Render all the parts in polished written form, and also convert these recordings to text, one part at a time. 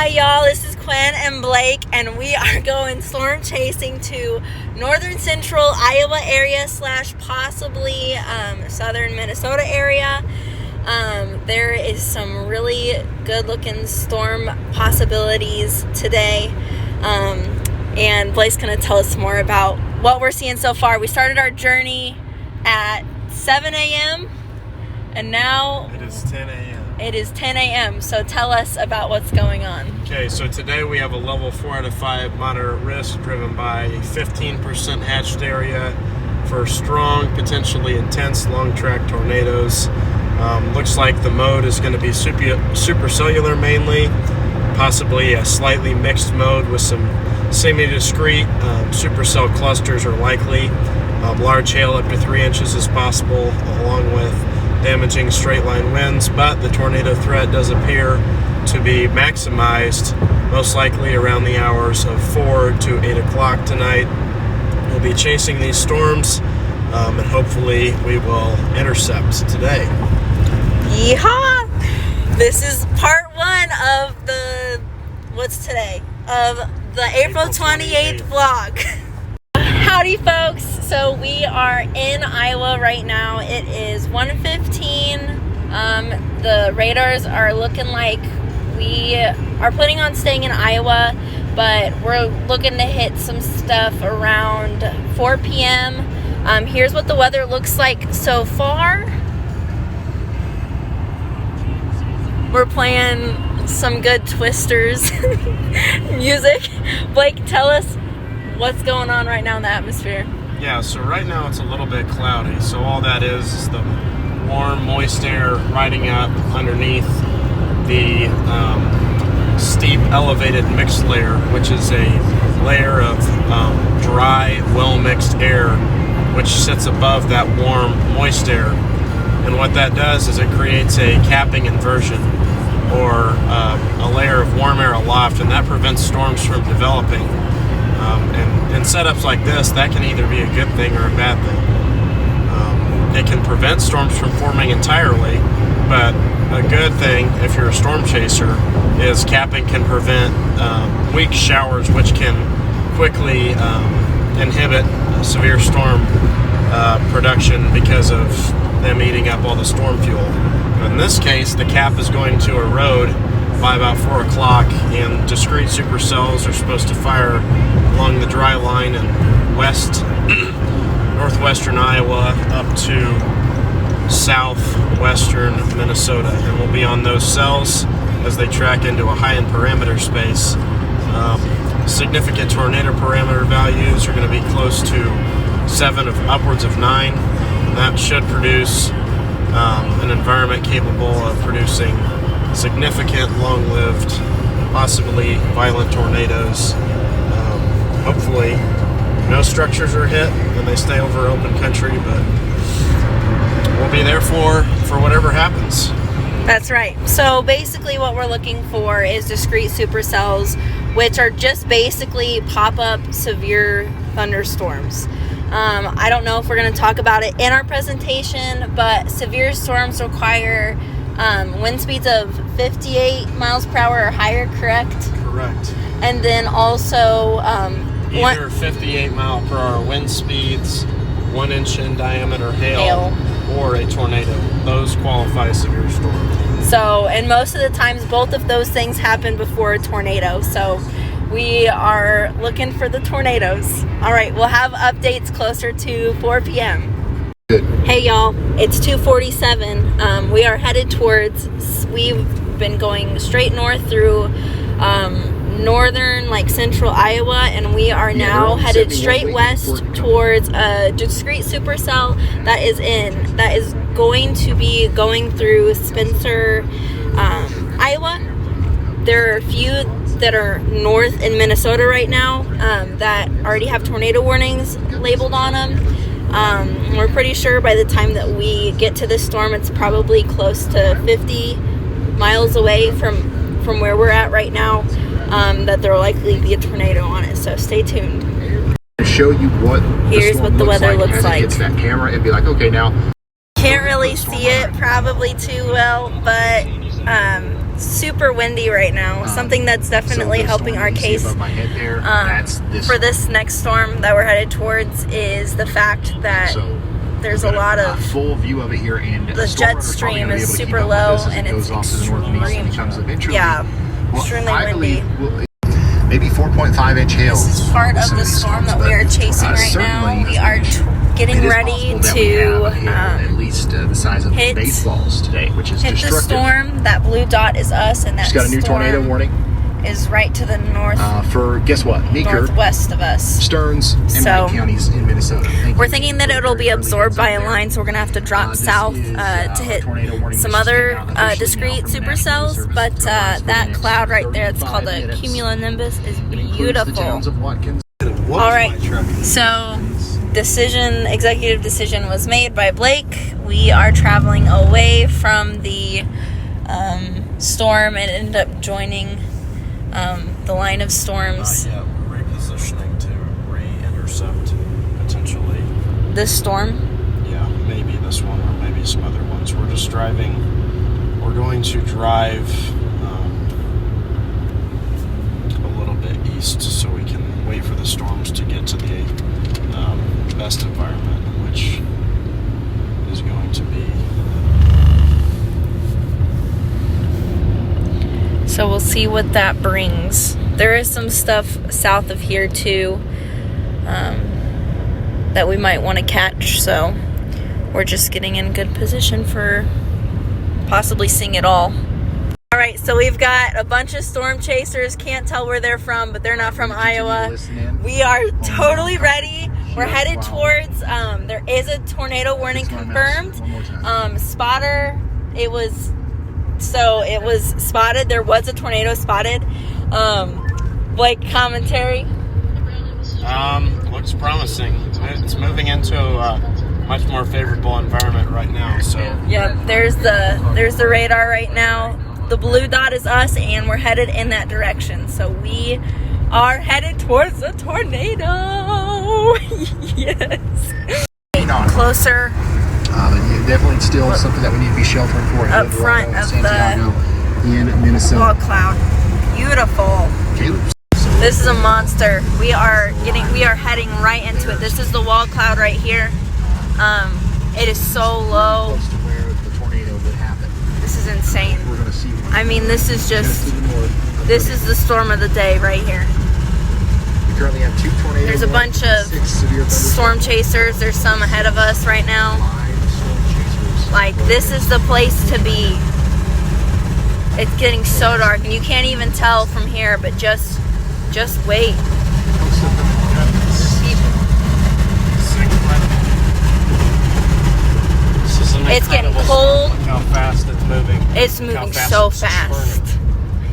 Hi y'all, this is Quinn and Blake, and we are going storm chasing to northern central Iowa area / possibly southern Minnesota area. There is some really good looking storm possibilities today, and Blake's going to tell us more about what we're seeing so far. We started our journey at 7 a.m. and now it is 10 a.m. It is 10 a.m. So tell us about what's going on. Okay, so today we have a level 4 out of 5 moderate risk driven by a 15% hatched area for strong, potentially intense long track tornadoes. Looks like the mode is going to be supercellular mainly, possibly a slightly mixed mode with some semi-discrete supercell clusters are likely. Large hail up to 3 inches is possible, along with damaging straight line winds, but the tornado threat does appear to be maximized, most likely around the hours of 4 to 8 o'clock tonight. We'll be chasing these storms, and hopefully we will intercept today. Yeehaw! This is part 1 of the, what's today? Of the April 28th vlog. Howdy folks, so we are in Iowa right now. It is 1:15. The radars are looking like we are planning on staying in Iowa, but we're looking to hit some stuff around 4 p.m. Here's what the weather looks like so far. We're playing some good Twisters music. Blake, tell us what's going on right now in the atmosphere. Yeah, so right now it's a little bit cloudy, so all that is the warm, moist air riding up underneath the steep, elevated mixed layer, which is a layer of dry, well-mixed air, which sits above that warm, moist air. And what that does is it creates a capping inversion, or a layer of warm air aloft, and that prevents storms from developing. And in setups like this, that can either be a good thing or a bad thing. It can prevent storms from forming entirely, but a good thing, if you're a storm chaser, is capping can prevent weak showers, which can quickly inhibit severe storm production because of them eating up all the storm fuel. In this case, the cap is going to erode by about 4 o'clock, and discrete supercells are supposed to fire along the dry line in northwestern Iowa up to southwestern Minnesota, and we'll be on those cells as they track into a high-end parameter space. Significant tornado parameter values are going to be close to 7 of upwards of 9. That should produce an environment capable of producing significant, long-lived, possibly violent tornadoes. Hopefully no structures are hit and they stay over open country, but we'll be there for whatever happens. That's right. So basically what we're looking for is discrete supercells, which are just basically pop-up severe thunderstorms. I don't know if we're going to talk about it in our presentation, but severe storms require wind speeds of 58 miles per hour or higher, correct? Correct. And then also either 58 mile per hour wind speeds, 1 inch in diameter hail, or a tornado. Those qualify as severe storm. So, and most of the times both of those things happen before a tornado. So we are looking for the tornadoes. All right, we'll have updates closer to 4 p.m. Hey y'all, it's 2:47. We are headed towards, we've been going straight north through northern, like central Iowa, and we are now headed straight west towards a discrete supercell that is going to be going through Spencer, Iowa. There are a few that are north in Minnesota right now that already have tornado warnings labeled on them. We're pretty sure by the time that we get to this storm, it's probably close to 50 miles away from where we're at right now, that there will likely be a tornado on it. So stay tuned. Show you what here's what the weather looks like. It's that camera and be like, okay, now can't really see it probably too well, but super windy right now. Something that's definitely so the helping storm our you see case above my head there, that's this for this next storm that we're headed towards is the fact that So there's a we've got lot of full view of it here, and the jet stream is super low and it's extremely, yeah, extremely windy. Maybe 4.5 inch hails. This is part of the storm that we are chasing right now. We are getting ready to at least the size of hit baseballs today, which is hit the destructive. storm. That blue dot is us, and that Just got a new storm tornado warning is right to the for guess what? Meeker, northwest of us. Stearns, and So, Wright counties in Minnesota. We're thinking that it'll be absorbed by a line, so we're gonna have to drop south to hit some other discrete supercells. But that cloud right there, it's called a cumulonimbus, is beautiful. All right, so executive decision was made by Blake. We are traveling away from the storm and ended up joining the line of storms. Yeah, we're repositioning to re-intercept potentially. This storm. Yeah, maybe this one or maybe some other ones. We're just driving. We're going to drive a little bit east so we can wait for the storms to get to the best environment, which is going to be. So we'll see what that brings. There is some stuff south of here too that we might want to catch, so we're just getting in good position for possibly seeing it all. All right, so we've got a bunch of storm chasers. Can't tell where they're from, but they're not from Iowa. We are totally ready. We're headed towards, there is a tornado warning confirmed. Spotter, it was spotted. There was a tornado spotted. Blake, commentary. Looks promising. It's moving into a much more favorable environment right now. So yeah, there's the radar right now. The blue dot is us, and we're headed in that direction. So we are headed towards the tornado. Yes. Closer. Definitely still something that we need to be sheltering for. Up front of Santiago in Minnesota. Wall cloud. Beautiful. Caleb. This is a monster. We are heading right into it. This is the wall cloud right here. It is so low. Close to where the tornado would happen. This is insane. We're going to see one. I mean, this is Just to the north. this is the storm of the day right here. We currently have 2 tornadoes. There's a bunch of 6 severe storm chasers. There's some ahead of us right now. 5 storm chasers. Like, this is the place to be. It's getting so dark, and you can't even tell from here, but just wait. It's getting cold. Look how fast it's moving. It's moving so fast.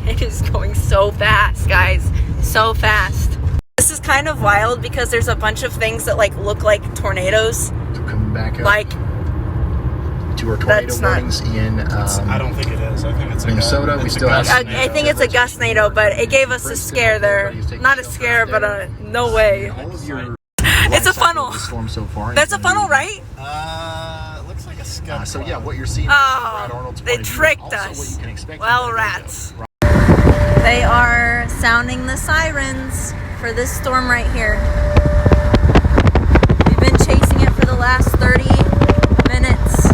It is going so fast, guys. So fast. This is kind of wild because there's a bunch of things that like look like tornadoes. So coming back up Like, to our tornado that's not- warnings in I don't think it is. I think it's Minnesota. We still have I think it's a gustnado, but it gave us a scare there. Not a scare, but a no way. all of your It's a funnel. the storm so far. That's a funnel, right? It looks like a scud. So yeah, what you're seeing Oh, is Brad Arnold's they point of view. tricked Also, us. what you can expect Well, from rats. They are sounding the sirens for this storm right here. We've been chasing it for the last 30 minutes.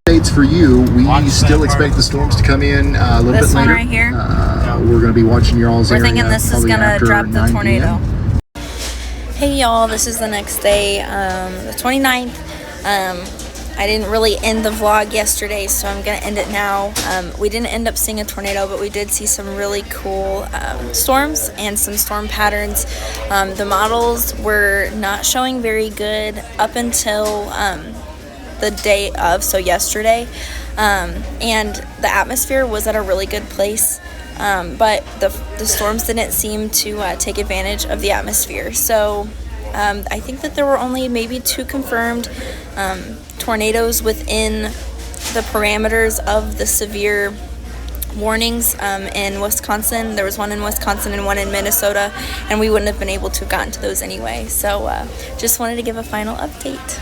Updates for you. We Watch still that expect part. the storms to come in a little This bit one later. right here? We're going to be watching your all's We're area. thinking this is probably gonna after drop the 9 tornado. p.m. Hey y'all, this is the next day, the 29th. I didn't really end the vlog yesterday, so I'm gonna end it now. We didn't end up seeing a tornado, but we did see some really cool storms and some storm patterns. The models were not showing very good up until the day of, so yesterday. And the atmosphere was at a really good place. But the storms didn't seem to take advantage of the atmosphere. So I think that there were only maybe 2 confirmed tornadoes within the parameters of the severe warnings in Wisconsin. There was one in Wisconsin and one in Minnesota, and we wouldn't have been able to have gotten to those anyway. So just wanted to give a final update.